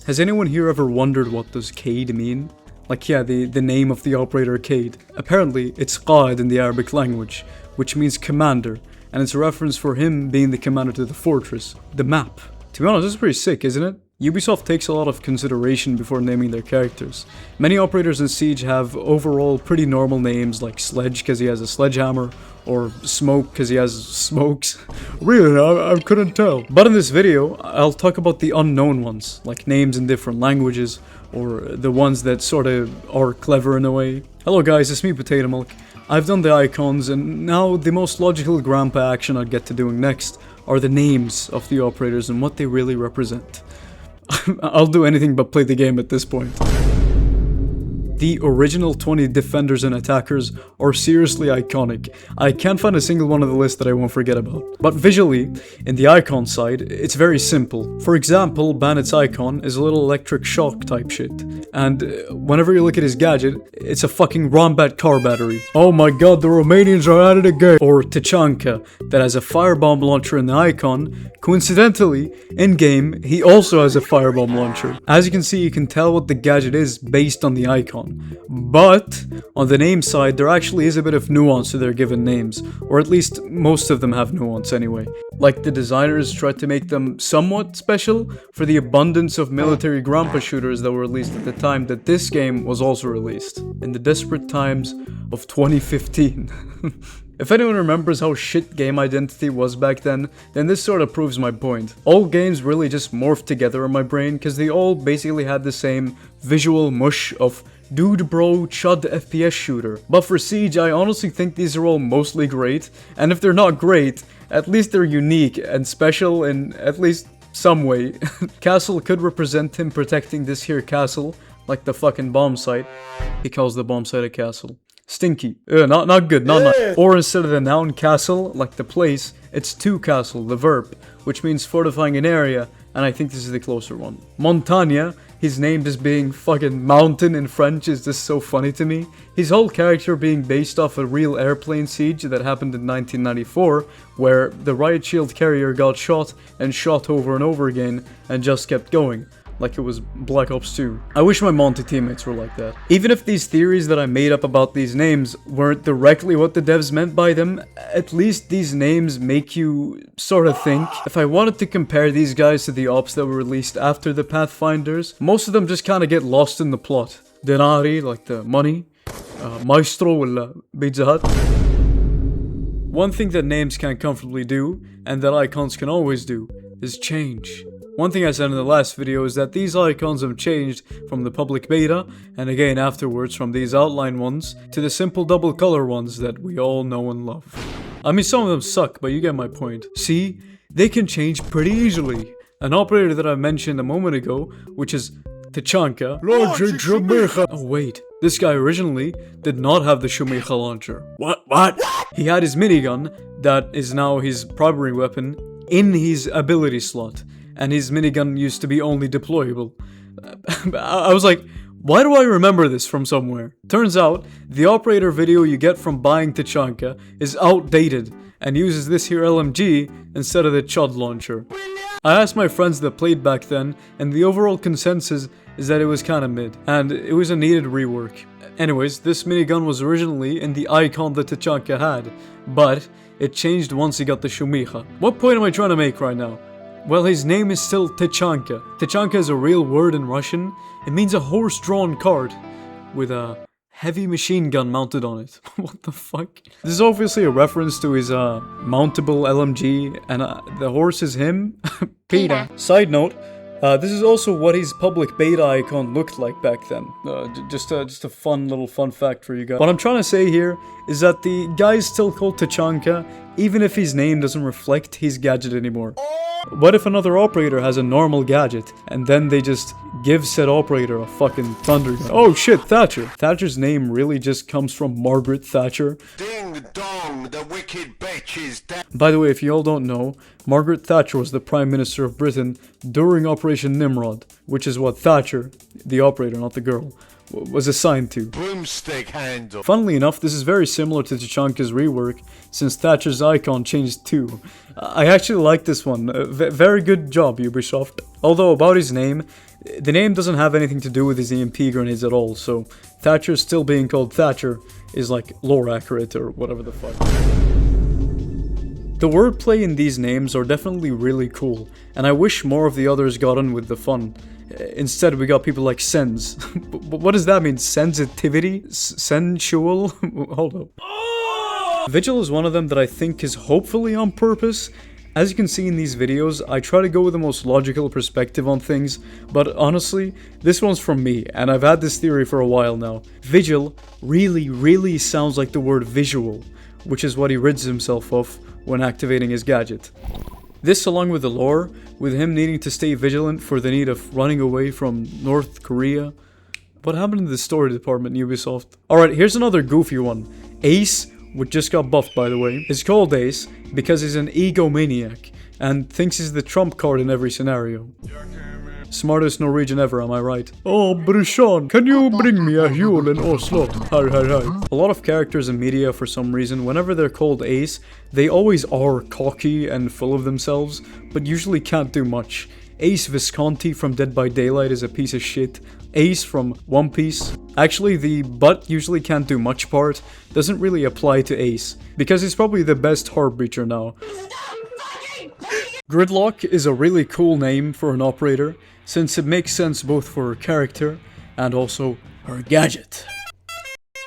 Has anyone here ever wondered what does Cade mean? Like, yeah, the name of the operator Cade. Apparently, it's Qaid in the Arabic language, which means commander, and it's a reference for him being the commander to the fortress, the map. To be honest, this is pretty sick, isn't it? Ubisoft takes a lot of consideration before naming their characters. Many operators in Siege have overall pretty normal names like Sledge because he has a sledgehammer, or Smoke because he has smokes. Really, I couldn't tell. But in this video, I'll talk about the unknown ones, like names in different languages, or the ones that sort of are clever in a way. Hello guys, it's me Potato Milk. I've done the icons, and now the most logical grandpa action I'll get to doing next are the names of the operators and what they really represent. I'll do anything but play the game at this point. The original 20 defenders and attackers are seriously iconic. I can't find a single one on the list that I won't forget about. But visually, in the icon side, it's very simple. For example, Bandit's icon is a little electric shock type shit. And whenever you look at his gadget, it's a fucking Rombat car battery. Oh my god, the Romanians are at it again. Or Tachanka, that has a firebomb launcher in the icon. Coincidentally, in-game, he also has a firebomb launcher. As you can see, you can tell what the gadget is based on the icon. But, on the name side, there actually is a bit of nuance to their given names, or at least most of them have nuance anyway. Like the designers tried to make them somewhat special for the abundance of military grandpa shooters that were released at the time that this game was also released, in the desperate times of 2015. If anyone remembers how shit game identity was back then this sort of proves my point. All games really just morphed together in my brain because they all basically had the same visual mush of dude bro chud FPS shooter. But for Siege, I honestly think these are all mostly great, and if they're not great, at least they're unique and special in at least some way. Castle could represent him protecting this here castle, like the fucking bomb site. He calls the bomb site a castle. Stinky. Not good, not nice. Or instead of the noun castle, like the place, it's to castle, the verb, which means fortifying an area, and I think this is the closer one. Montagne, he's named as being fucking mountain in French, is just so funny to me. His whole character being based off a real airplane siege that happened in 1994, where the riot shield carrier got shot and shot over and over again, and just kept going. Like it was Black Ops 2. I wish my Monty teammates were like that. Even if these theories that I made up about these names weren't directly what the devs meant by them, at least these names make you sort of think. If I wanted to compare these guys to the ops that were released after the Pathfinders, most of them just kind of get lost in the plot. Denari, like the money. Maestro, wala Pizza Hut. One thing that names can comfortably do, and that icons can always do, is change. One thing I said in the last video is that these icons have changed from the public beta, and again afterwards from these outline ones, to the simple double color ones that we all know and love. I mean, some of them suck, but you get my point. See, they can change pretty easily. An operator that I mentioned a moment ago, which is Tachanka. Oh wait, this guy originally did not have the Shumecha launcher. What? He had his minigun, that is now his primary weapon, in his ability slot. And his minigun used to be only deployable. I was like, why do I remember this from somewhere? Turns out, the operator video you get from buying Tachanka is outdated and uses this here LMG instead of the Chud launcher. I asked my friends that played back then, and the overall consensus is that it was kinda mid, and it was a needed rework. Anyways, this minigun was originally in the icon that Tachanka had, but it changed once he got the Shumecha. What point am I trying to make right now? Well, his name is still Tachanka. Tachanka is a real word in Russian. It means a horse-drawn cart with a heavy machine gun mounted on it. What the fuck? This is obviously a reference to his mountable LMG, and the horse is him. Peter. Side note, this is also what his public beta icon looked like back then. Just a fun little fun fact for you guys. What I'm trying to say here is that the guy is still called Tachanka, even if his name doesn't reflect his gadget anymore. What if another operator has a normal gadget, and then they just give said operator a fucking thunder gun? Oh shit, Thatcher. Thatcher's name really just comes from Margaret Thatcher. Ding dong, the wicked bitch is dead. By the way, if you all don't know, Margaret Thatcher was the Prime Minister of Britain during Operation Nimrod, which is what Thatcher, the operator, not the girl, was assigned to. Broomstick handle. Funnily enough, this is very similar to Tachanka's rework, since Thatcher's icon changed too. I actually like this one. Very good job, Ubisoft. Although about his name, the name doesn't have anything to do with his EMP grenades at all, so Thatcher still being called Thatcher is like lore accurate or whatever the fuck. The wordplay in these names are definitely really cool, and I wish more of the others got on with the fun. Instead, we got people like Sens. What does that mean? Sensitivity? Sensual? Hold up. Vigil is one of them that I think is hopefully on purpose. As you can see in these videos, I try to go with the most logical perspective on things, but honestly, this one's from me, and I've had this theory for a while now. Vigil really sounds like the word visual, which is what he rids himself of when activating his gadget. This, along with the lore, with him needing to stay vigilant for the need of running away from North Korea. What happened to the story department, Ubisoft? Alright, here's another goofy one. Ace, which just got buffed by the way, is called Ace because he's an egomaniac and thinks he's the trump card in every scenario. Smartest Norwegian ever, am I right? Oh, Brushan, can you bring me a Huel in Oslo? Hi. A lot of characters in media, for some reason, whenever they're called Ace, they always are cocky and full of themselves, but usually can't do much. Ace Visconti from Dead by Daylight is a piece of shit. Ace from One Piece. Actually, the but usually can't do much part doesn't really apply to Ace, because he's probably the best Heartbreacher now. Gridlock is a really cool name for an operator, since it makes sense both for her character and also her gadget.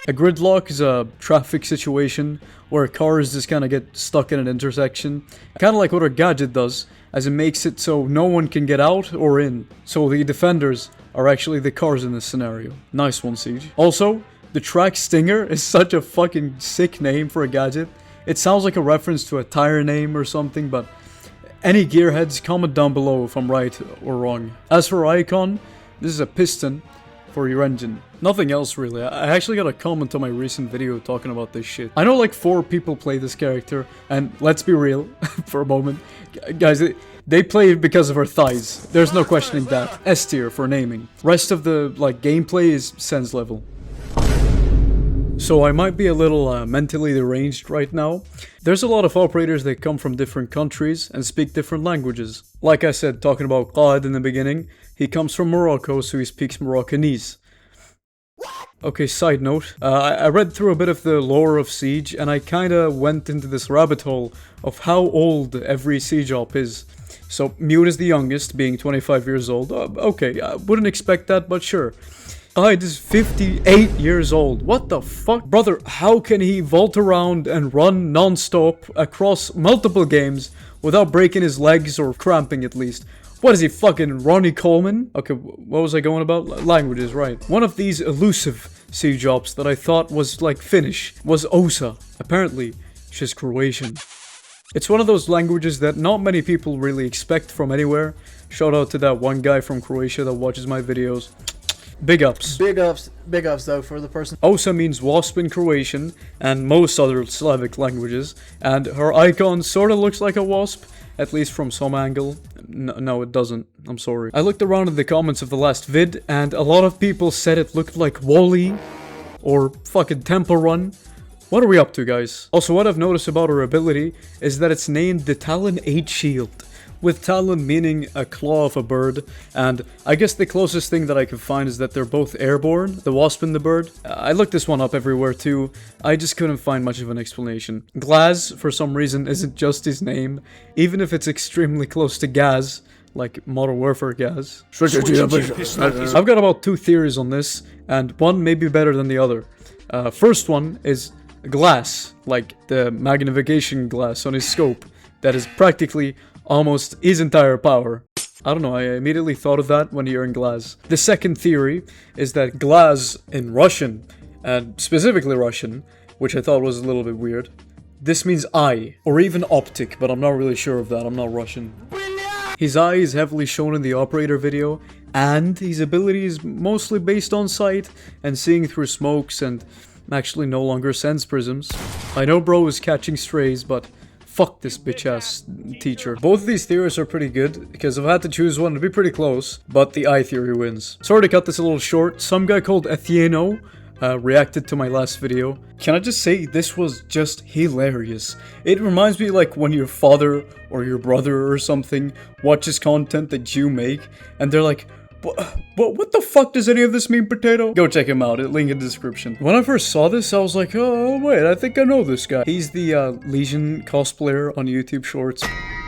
A gridlock is a traffic situation where cars just kind of get stuck in an intersection, kind of like what her gadget does, as it makes it so no one can get out or in. So the defenders are actually the cars in this scenario. Nice one, Siege. Also, the track Stinger is such a fucking sick name for a gadget. It sounds like a reference to a tire name or something, but any gearheads, comment down below if I'm right or wrong. As for icon, this is a piston for your engine. Nothing else really. I actually got a comment on my recent video talking about this shit. I know like 4 people play this character, and let's be real for a moment. Guys, they play it because of her thighs. There's no questioning that. S tier for naming. Rest of the like gameplay is sense level. So I might be a little mentally deranged right now. There's a lot of operators that come from different countries and speak different languages. Like I said, talking about Qad in the beginning, he comes from Morocco, so he speaks Moroccanese. Okay, side note, I read through a bit of the lore of Siege, and I kinda went into this rabbit hole of how old every Siege op is. So, Mute is the youngest, being 25 years old. Okay, I wouldn't expect that, but sure. Hyde is 58 years old. What the fuck? Brother, how can he vault around and run non-stop across multiple games without breaking his legs or cramping at least? What is he, fucking Ronnie Coleman? Okay, what was I going about? Languages, right. One of these elusive siege ops that I thought was like Finnish was Osa. Apparently, she's Croatian. It's one of those languages that not many people really expect from anywhere. Shout out to that one guy from Croatia that watches my videos. Big ups. Big ups though for the person. Osa means wasp in Croatian and most other Slavic languages, and her icon sorta looks like a wasp, at least from some angle. No, it doesn't. I'm sorry. I looked around in the comments of the last vid, and a lot of people said it looked like Wall-E or fucking Temple Run. What are we up to, guys? Also, what I've noticed about her ability is that it's named the Talon 8 Shield, with talon meaning a claw of a bird, and I guess the closest thing that I could find is that they're both airborne, the wasp and the bird. I looked this one up everywhere too, I just couldn't find much of an explanation. Glaz, for some reason, isn't just his name, even if it's extremely close to Gaz, like Modern Warfare Gaz. I've got about 2 theories on this, and one may be better than the other. First one is glass, like the magnification glass on his scope, that is practically almost his entire power. I don't know, I immediately thought of that when hearing glaz. The second theory is that glaz in Russian, and specifically Russian, which I thought was a little bit weird, this means eye, or even optic, but I'm not really sure of that, I'm not Russian. His eye is heavily shown in the operator video, and his ability is mostly based on sight and seeing through smokes and actually no longer sends prisms. I know bro is catching strays, but Fuck this bitch-ass teacher. Both of these theories are pretty good, because if I had to choose one, it'd be pretty close, but the I theory wins. Sorry to cut this a little short. Some guy called Ethieno reacted to my last video. Can I just say, this was just hilarious. It reminds me like when your father or your brother or something watches content that you make, and they're like, what the fuck does any of this mean, potato? Go check him out, link in the description. When I first saw this, I was like, oh wait, I think I know this guy. He's the Legion cosplayer on YouTube Shorts.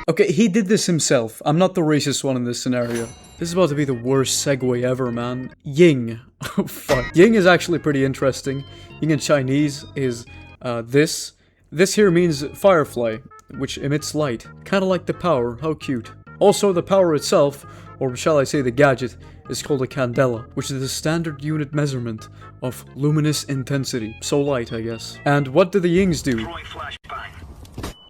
Okay, he did this himself. I'm not the racist one in this scenario. This is about to be the worst segue ever, man. Ying. Oh, fuck. Ying is actually pretty interesting. Ying in Chinese is this. This here means firefly, which emits light. Kinda like the power. How cute. Also, the power itself, or shall I say the gadget, is called a candela, which is the standard unit measurement of luminous intensity. So light, I guess. And what do the Yings do?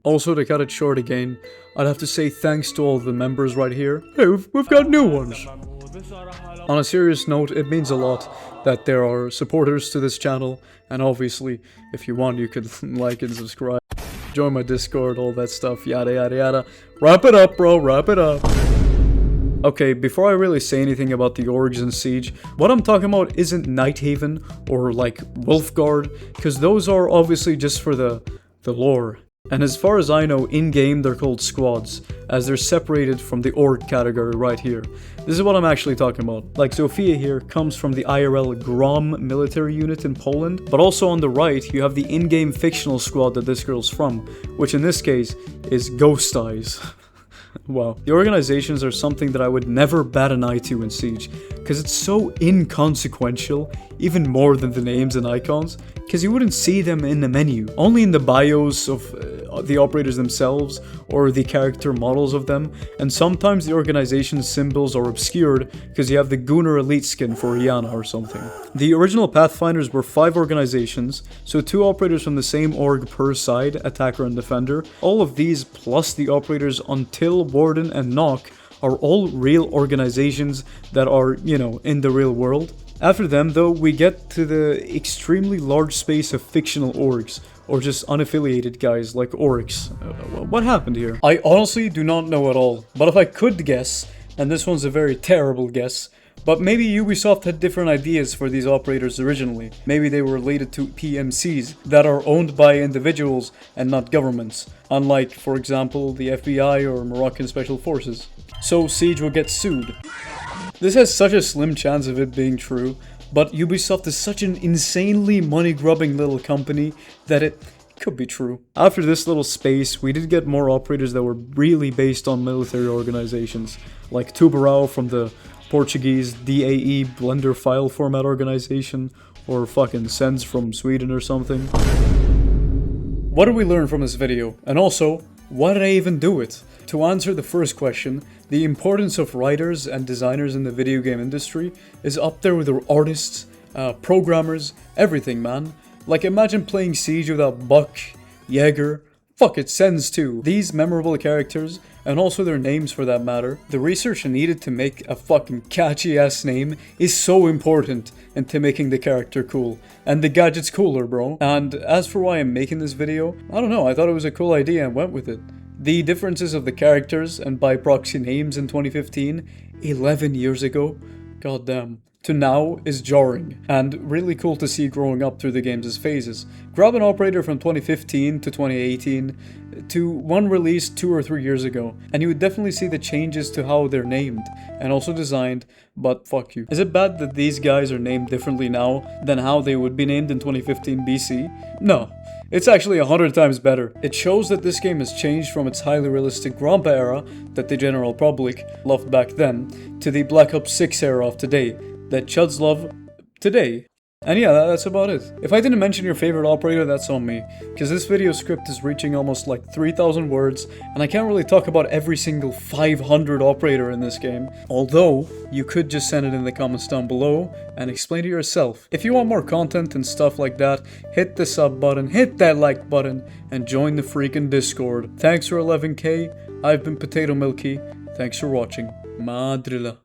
Also, to cut it short again, I'd have to say thanks to all the members right here. Hey, we've got new ones! On a serious note, it means a lot that there are supporters to this channel, and obviously, if you want, you can like and subscribe. Join my Discord, all that stuff, yada yada yada. Wrap it up, bro, wrap it up. Okay, before I really say anything about the orgs in Siege, what I'm talking about isn't Nighthaven or like Wolfguard, because those are obviously just for the lore. And as far as I know, in-game they're called squads, as they're separated from the org category right here. This is what I'm actually talking about. Like Zofia here comes from the IRL Grom military unit in Poland, but also on the right you have the in-game fictional squad that this girl's from, which in this case is Ghost Eyes. Wow. The organizations are something that I would never bat an eye to in Siege, because it's so inconsequential, even more than the names and icons, because you wouldn't see them in the menu, only in the bios of the operators themselves, or the character models of them, and sometimes the organization's symbols are obscured, because you have the Gunnar Elite skin for Rihanna or something. The original Pathfinders were 5 organizations, so 2 operators from the same org per side, Attacker and Defender. All of these, plus the operators until Warden and Knock, are all real organizations that are, you know, in the real world. After them, though, we get to the extremely large space of fictional orgs, or just unaffiliated guys like orcs. What happened here? I honestly do not know at all, but if I could guess, and this one's a very terrible guess, but maybe Ubisoft had different ideas for these operators originally. Maybe they were related to PMCs that are owned by individuals and not governments, unlike, for example, the FBI or Moroccan Special Forces. So Siege will get sued. This has such a slim chance of it being true, but Ubisoft is such an insanely money-grubbing little company that it could be true. After this little space, we did get more operators that were really based on military organizations, like Tubarão from the Portuguese DAE Blender file format organization, or fucking Sens from Sweden or something. What did we learn from this video? And also, why did I even do it? To answer the first question, the importance of writers and designers in the video game industry is up there with the artists, programmers, everything, man. Like, imagine playing Siege without Buck, Jaeger, fuck it, Sens too. These memorable characters, and also their names for that matter, the research needed to make a fucking catchy ass name is so important into making the character cool. And the gadget's cooler, bro. And as for why I'm making this video, I don't know, I thought it was a cool idea and went with it. The differences of the characters and by proxy names in 2015, 11 years ago, goddamn, to now is jarring, and really cool to see growing up through the game's phases. Grab an operator from 2015 to 2018 to one released 2 or 3 years ago, and you would definitely see the changes to how they're named, and also designed, but fuck you. Is it bad that these guys are named differently now than how they would be named in 2015 BC? No. It's actually 100 times better. It shows that this game has changed from its highly realistic Grompa era that the general public loved back then, to the Black Ops 6 era of today, that Chuds love today. And yeah, that's about it. If I didn't mention your favorite operator, that's on me, because this video script is reaching almost like 3,000 words, and I can't really talk about every single 500 operator in this game. Although, you could just send it in the comments down below, and explain it yourself. If you want more content and stuff like that, hit the sub button, hit that like button, and join the freaking Discord. Thanks for 11k, I've been Potato Milky, thanks for watching. Madrila.